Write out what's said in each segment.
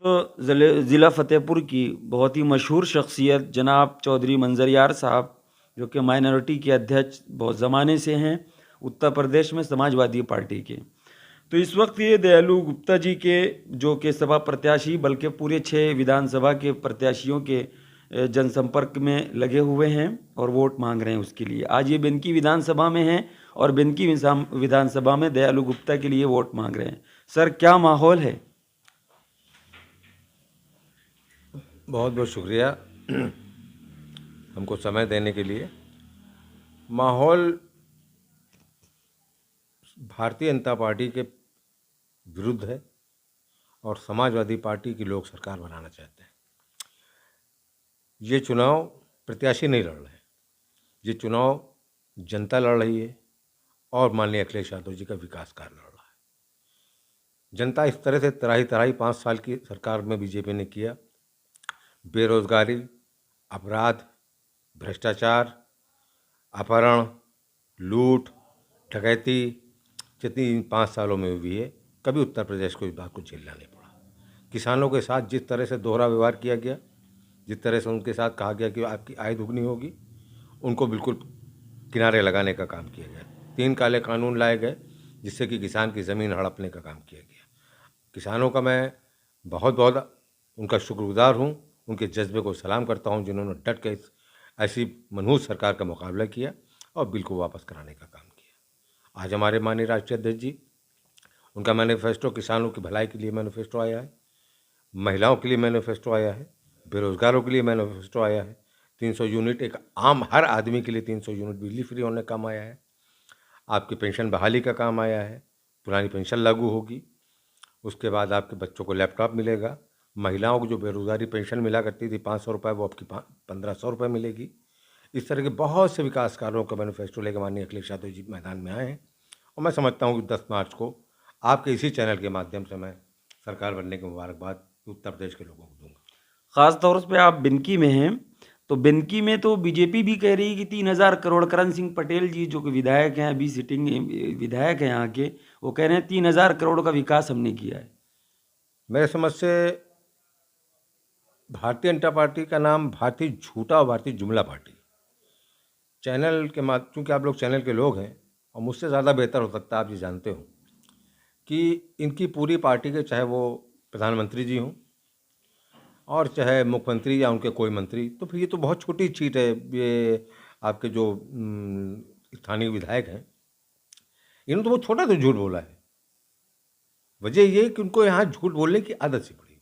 तो ज़िला फ़तेहपुर की बहुत ही मशहूर शख्सियत जनाब चौधरी मंजर यार साहब, जो कि माइनॉरिटी के अध्यक्ष बहुत ज़माने से हैं उत्तर प्रदेश में समाजवादी पार्टी के। तो इस वक्त ये दयालु गुप्ता जी के, जो कि सभा प्रत्याशी बल्कि पूरे 6 विधानसभा के प्रत्याशियों के जनसंपर्क में लगे हुए हैं और वोट मांग रहे हैं उसके लिए। आज ये बिनकी विधानसभा में हैं और बिनकी विधानसभा में दयालु गुप्ता के लिए वोट मांग रहे हैं। सर, क्या माहौल है? बहुत बहुत शुक्रिया हमको समय देने के लिए। माहौल भारतीय जनता पार्टी के विरुद्ध है और समाजवादी पार्टी की लोग सरकार बनाना चाहते हैं। ये चुनाव प्रत्याशी नहीं लड़ रहे हैं, ये चुनाव जनता लड़ रही है और माननीय अखिलेश यादव जी का विकास कार्य लड़ रहा है। जनता इस तरह से तराही तराही 5 साल की सरकार में बीजेपी ने किया। बेरोजगारी, अपराध, भ्रष्टाचार, अपहरण, लूट, डकैती जितनी इन 5 सालों में हुई है, कभी उत्तर प्रदेश को इस बात को झेलना नहीं पड़ा। किसानों के साथ जिस तरह से दोहरा व्यवहार किया गया, जिस तरह से उनके साथ कहा गया कि आपकी आय दुगनी होगी, उनको बिल्कुल किनारे लगाने का काम किया गया। 3 काले कानून लाए गए जिससे कि किसान की ज़मीन हड़पने का काम किया गया। किसानों का मैं बहुत बहुत उनका शुक्रगुजार हूँ, उनके जज्बे को सलाम करता हूँ जिन्होंने डट के ऐसी मनहूस सरकार का मुकाबला किया और बिल को वापस कराने का काम किया। आज हमारे माननीय राष्ट्रीय अध्यक्ष जी, उनका मैनिफेस्टो किसानों की भलाई के लिए मैनिफेस्टो आया है, महिलाओं के लिए मैनिफेस्टो आया है, बेरोजगारों के लिए मैनिफेस्टो आया है, 300 यूनिट एक आम हर आदमी के लिए 300 यूनिट बिजली फ्री होने का काम आया है, आपकी पेंशन बहाली का काम आया है, पुरानी पेंशन लागू होगी, उसके बाद आपके बच्चों को लैपटॉप मिलेगा, महिलाओं को जो बेरोजगारी पेंशन मिला करती थी 500 रुपये, वो आपकी 1500 रुपये मिलेगी। इस तरह के बहुत से विकास कार्यों का मैनिफेस्टो लेकर माननीय अखिलेश यादव जी मैदान में आए हैं और मैं समझता हूँ कि 10 मार्च को आपके इसी चैनल के माध्यम से मैं सरकार बनने की मुबारकबाद उत्तर प्रदेश के लोगों को दूंगा। ख़ास तौर पे आप बिनकी में हैं, तो बिनकी में तो बीजेपी भी कह रही है कि 3,000 करोड़, करण सिंह पटेल जी जो कि विधायक हैं, अभी सिटिंग विधायक हैं यहाँ के, वो कह रहे हैं 3,000 करोड़ का विकास हमने किया है। मेरे समझ से भारतीय जनता पार्टी का नाम भारतीय झूठा और भारतीय जुमला पार्टी चैनल के माध्यम, चूँकि आप लोग चैनल के लोग हैं और मुझसे ज़्यादा बेहतर हो सकता है, आप ये जानते हो कि इनकी पूरी पार्टी के, चाहे वो प्रधानमंत्री जी हों और चाहे मुख्यमंत्री या उनके कोई मंत्री, तो फिर ये तो बहुत छोटी चीज़ है। ये आपके जो स्थानीय विधायक हैं, इन्होंने तो बहुत छोटा तो झूठ बोला है। वजह ये कि उनको यहाँ झूठ बोलने की आदत सी पड़ी हुई है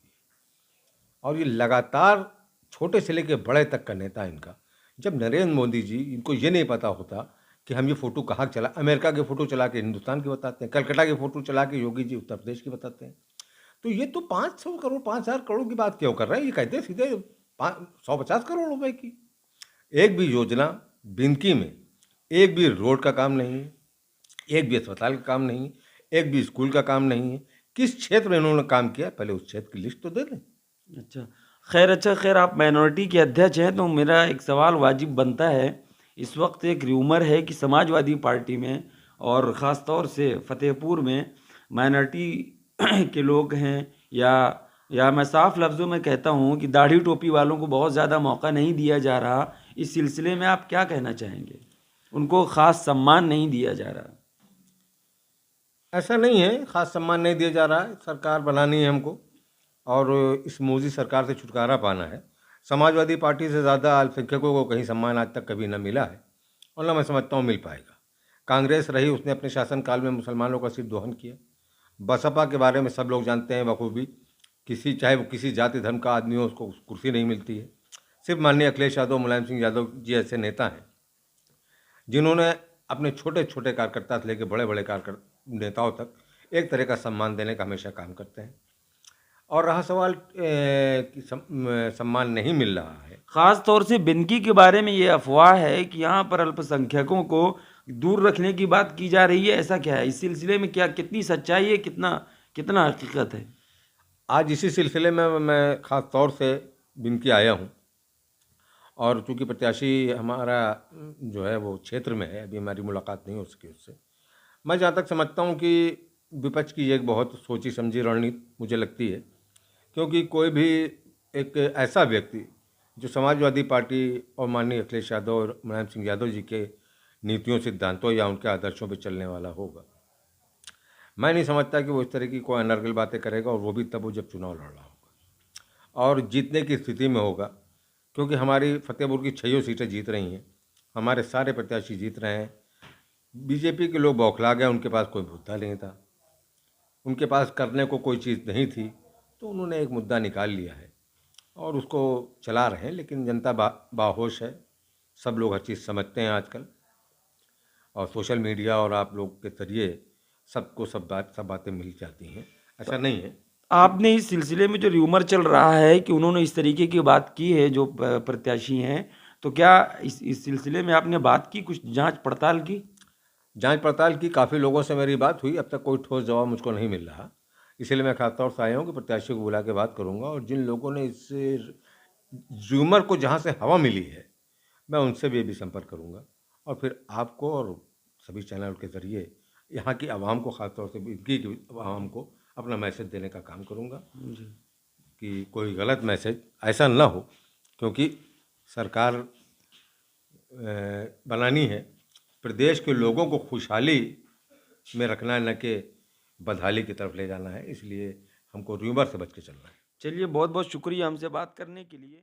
और ये लगातार छोटे से लेकर बड़े तक का नेता इनका। जब नरेंद्र मोदी जी, इनको ये नहीं पता होता कि हम ये फ़ोटो कहाँ चला, अमेरिका के फ़ोटो चला के हिंदुस्तान की बताते हैं, कलकत्ता की फ़ोटो चला के योगी जी उत्तर प्रदेश की बताते हैं। तो ये तो 500 करोड़ 5,000 करोड़ की बात क्यों कर रहे हैं? ये कहते सीधे 150 करोड़ रुपए की। एक भी योजना बिनकी में, एक भी रोड का काम नहीं है, एक भी अस्पताल का काम नहीं है, एक भी स्कूल का काम नहीं है। किस क्षेत्र में इन्होंने काम किया, पहले उस क्षेत्र की लिस्ट तो दे दें। अच्छा खैर, आप माइनॉरिटी के अध्यक्ष हैं, तो मेरा एक सवाल वाजिब बनता है। इस वक्त एक र्यूमर है कि समाजवादी पार्टी में और ख़ास तौर से फतेहपुर में माइनॉरिटी के लोग हैं, या मैं साफ लफ्ज़ों में कहता हूँ कि दाढ़ी टोपी वालों को बहुत ज़्यादा मौका नहीं दिया जा रहा। इस सिलसिले में आप क्या कहना चाहेंगे? उनको ख़ास सम्मान नहीं दिया जा रहा। ऐसा नहीं है, खास सम्मान नहीं दिया जा रहा है। सरकार बनानी है हमको और इस मोदी सरकार से छुटकारा पाना है। समाजवादी पार्टी से ज़्यादा अल्पसंख्यकों को कहीं सम्मान आज तक कभी न मिला है और न मैं समझता हूँ मिल पाएगा। कांग्रेस रही, उसने अपने शासनकाल में मुसलमानों का सिर दोहन किया। बसपा के बारे में सब लोग जानते हैं बखूबी, चाहे वो किसी जाति धर्म का आदमी हो, उसको कुर्सी नहीं मिलती है। सिर्फ माननीय अखिलेश यादव, मुलायम सिंह यादव जी ऐसे नेता हैं जिन्होंने अपने छोटे छोटे कार्यकर्ता से लेकर बड़े बड़े नेताओं तक एक तरह का सम्मान देने का हमेशा काम करते हैं। और रहा सवाल कि सम्मान नहीं मिल रहा है, ख़ास तौर से बिनकी के बारे में ये अफवाह है कि यहाँ पर अल्पसंख्यकों को दूर रखने की बात की जा रही है। ऐसा क्या है? इस सिलसिले में क्या, कितनी सच्चाई है, कितना कितना हकीकत है? आज इसी सिलसिले में मैं ख़ास तौर से बिनकी आया हूँ और चूँकि प्रत्याशी हमारा जो है वो क्षेत्र में है, अभी हमारी मुलाकात नहीं हो सकी उससे। मैं जहाँ तक समझता हूँ कि विपक्ष की एक बहुत सोची समझी रणनीति मुझे लगती है क्योंकि कोई भी एक ऐसा व्यक्ति जो समाजवादी पार्टी और माननीय अखिलेश यादव और मुलायम सिंह यादव जी के नीतियों, सिद्धांतों या उनके आदर्शों पर चलने वाला होगा, मैं नहीं समझता कि वो इस तरह की कोई अनर्गल बातें करेगा, और वो भी तब वो जब चुनाव लड़ रहा होगा और जीतने की स्थिति में होगा। क्योंकि हमारी फतेहपुर की 6 सीटें जीत रही हैं, हमारे सारे प्रत्याशी जीत रहे हैं। बीजेपी के लोग बौखला गए, उनके पास कोई मुद्दा नहीं था, उनके पास करने को कोई चीज़ नहीं थी, तो उन्होंने एक मुद्दा निकाल लिया है और उसको चला रहे हैं। लेकिन जनता बाहोश है, सब लोग हर चीज़ समझते हैं आजकल, और सोशल मीडिया और आप लोग के जरिए सबको सब बातें मिल जाती हैं। ऐसा नहीं है। आपने इस सिलसिले में जो र्यूमर चल रहा है कि उन्होंने इस तरीके की बात की है जो प्रत्याशी हैं, तो क्या इस सिलसिले में आपने बात की, कुछ जांच पड़ताल की? जांच पड़ताल की, काफ़ी लोगों से मेरी बात हुई, अब तक कोई ठोस जवाब मुझको नहीं मिल रहा। इसीलिए मैं खास तौर से आया हूँ कि प्रत्याशी को बुला के बात करूँगा, और जिन लोगों ने इस र्यूमर को जहाँ से हवा मिली है, मैं उनसे भी संपर्क करूँगा, और फिर आपको और सभी चैनल के ज़रिए यहाँ की आवाम को, ख़ास तौर से इनकी आवाम को अपना मैसेज देने का काम करूँगा जी। कि कोई गलत मैसेज ऐसा ना हो। क्योंकि सरकार बनानी है, प्रदेश के लोगों को खुशहाली में रखना है, न कि बदहाली की तरफ ले जाना है। इसलिए हमको र्यूमर से बच के चलना है। चलिए, बहुत बहुत शुक्रिया हमसे बात करने के लिए।